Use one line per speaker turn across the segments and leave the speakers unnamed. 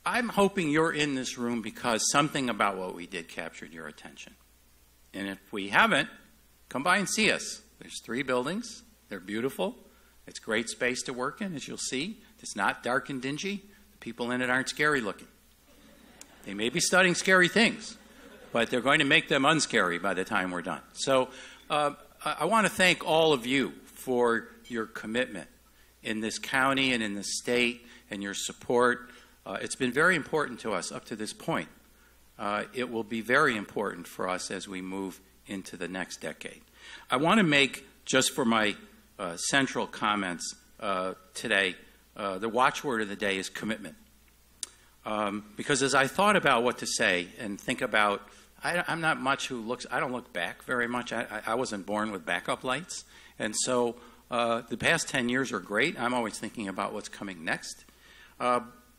I'm hoping you're in this room because something about what we did captured your attention. And if we haven't, come by and see us. There's 3 buildings. They're beautiful. It's great space to work in, as you'll see. It's not dark and dingy. The people in it aren't scary looking. They may be studying scary things, but they're going to make them unscary by the time we're done. So I want to thank all of you for your commitment in this county and in the state and your support. It's been very important to us up to this point. It will be very important for us as we move into the next decade. I want to make, just for my central comments today, the watchword of the day is commitment. Because as I thought about what to say and think about, I'm not much who looks, I don't look back very much. I wasn't born with backup lights. And so the past 10 years are great. I'm always thinking about what's coming next.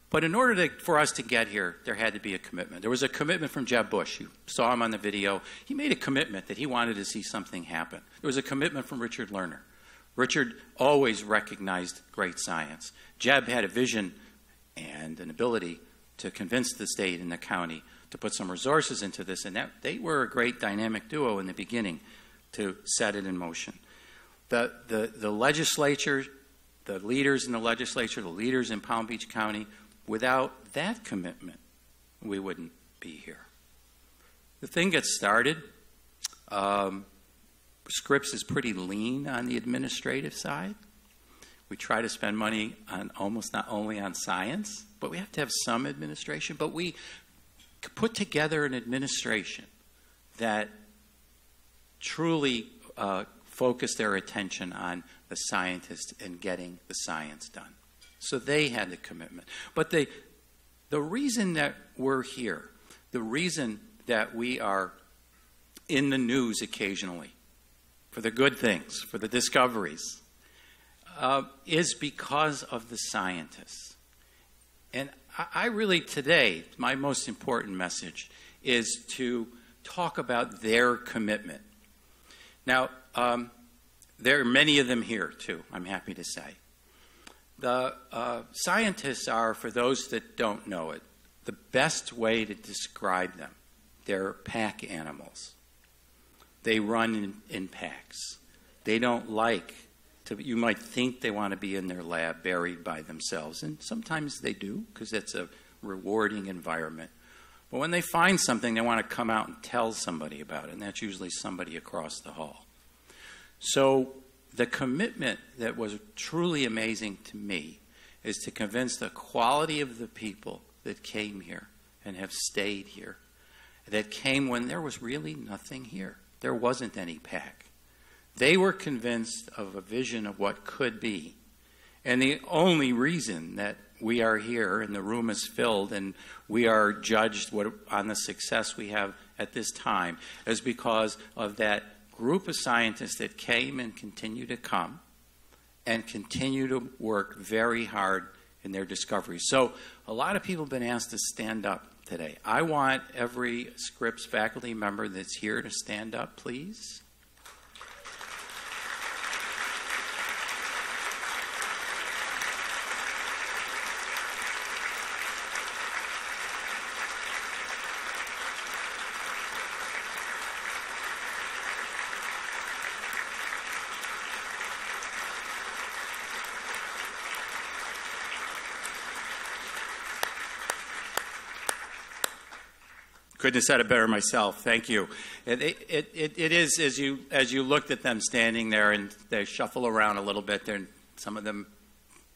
But in order for us to get here, there had to be a commitment. There was a commitment from Jeb Bush. You saw him on the video. He made a commitment that he wanted to see something happen. There was a commitment from Richard Lerner. Richard always recognized great science. Jeb had a vision and an ability to convince the state and the county to put some resources into this, and they were a great dynamic duo in the beginning to set it in motion. The legislature, the leaders in the legislature, the leaders in Palm Beach County, without that commitment, we wouldn't be here. The thing gets started. Scripps is pretty lean on the administrative side. We try to spend money on almost not only on science, but we have to have some administration. But we put together an administration that truly focused their attention on the scientists and getting the science done. So they had the commitment. But the reason that we're here, the reason that we are in the news occasionally for the good things, for the discoveries, is because of the scientists. And I really today, my most important message is to talk about their commitment. Now, there are many of them here too, I'm happy to say. The scientists are, for those that don't know it, the best way to describe them. They're pack animals. They run in packs. They don't like to, you might think they want to be in their lab buried by themselves, and sometimes they do because it's a rewarding environment. But when they find something, they want to come out and tell somebody about it, and that's usually somebody across the hall. So the commitment that was truly amazing to me is to convince the quality of the people that came here and have stayed here, that came when there was really nothing here. There wasn't any pack. They were convinced of a vision of what could be. And the only reason that we are here and the room is filled and we are judged on the success we have at this time is because of that group of scientists that came and continue to come and continue to work very hard in their discoveries. So a lot of people have been asked to stand up today. I want every Scripps faculty member that's here to stand up, please. Couldn't have said it better myself. Thank you. It is, as you looked at them standing there and they shuffle around a little bit, some of them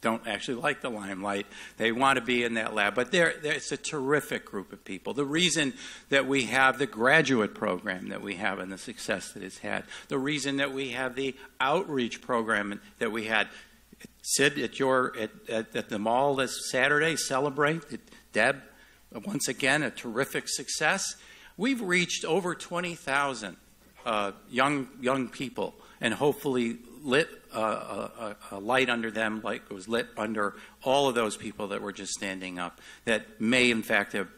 don't actually like the limelight. They want to be in that lab. But it's a terrific group of people. The reason that we have the graduate program that we have and the success that it's had, the reason that we have the outreach program that we had, Sid, at the mall this Saturday, celebrate. Deb, once again, a terrific success. We've reached over 20,000 young people and hopefully lit a light under them like it was lit under all of those people that were just standing up that may, in fact, have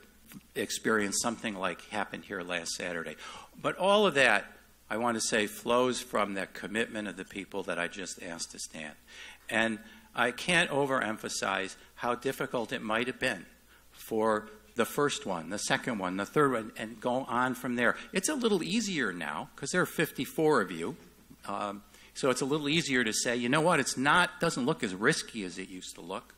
experienced something like happened here last Saturday. But all of that, I want to say, flows from that commitment of the people that I just asked to stand. And I can't overemphasize how difficult it might have been for the first one, the second one, the third one, and go on from there. It's a little easier now because there are 54 of you. So it's a little easier to say, you know what, doesn't look as risky as it used to look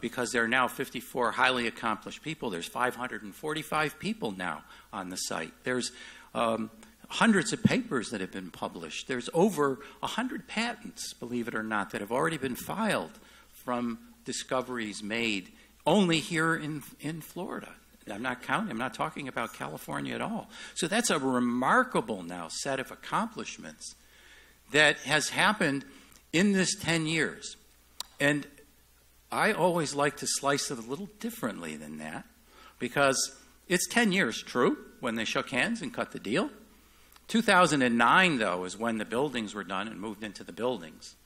because there are now 54 highly accomplished people. There's 545 people now on the site. There's hundreds of papers that have been published. There's over 100 patents, believe it or not, that have already been filed from discoveries made only here in Florida. I'm not counting. I'm not talking about California at all. So that's a remarkable now set of accomplishments that has happened in this 10 years. And I always like to slice it a little differently than that because it's 10 years, true, when they shook hands and cut the deal. 2009, though, is when the buildings were done and moved into the buildings.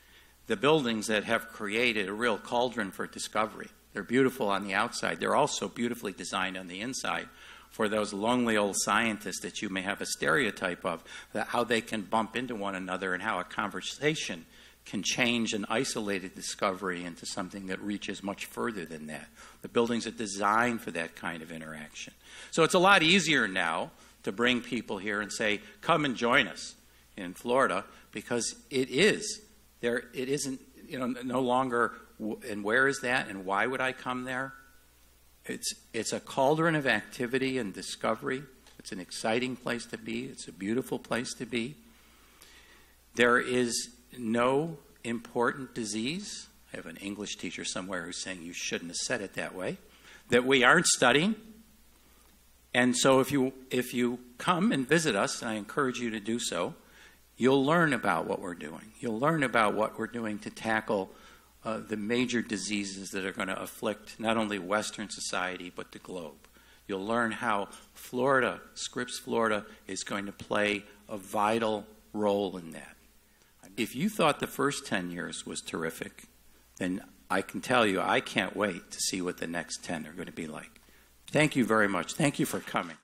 The buildings that have created a real cauldron for discovery. They're beautiful on the outside. They're also beautifully designed on the inside for those lonely old scientists that you may have a stereotype of, that how they can bump into one another and how a conversation can change an isolated discovery into something that reaches much further than that. The buildings are designed for that kind of interaction. So it's a lot easier now to bring people here and say, come and join us in Florida, because it isn't, no longer, and where is that, and why would I come there? It's a cauldron of activity and discovery. It's an exciting place to be. It's a beautiful place to be. There is no important disease. I have an English teacher somewhere who's saying you shouldn't have said it that way, that we aren't studying. And so if you come and visit us, and I encourage you to do so, you'll learn about what we're doing. You'll learn about what we're doing to tackle the major diseases that are going to afflict not only Western society, but the globe. You'll learn how Florida, Scripps, Florida, is going to play a vital role in that. If you thought the first 10 years was terrific, then I can tell you I can't wait to see what the next 10 are going to be like. Thank you very much. Thank you for coming.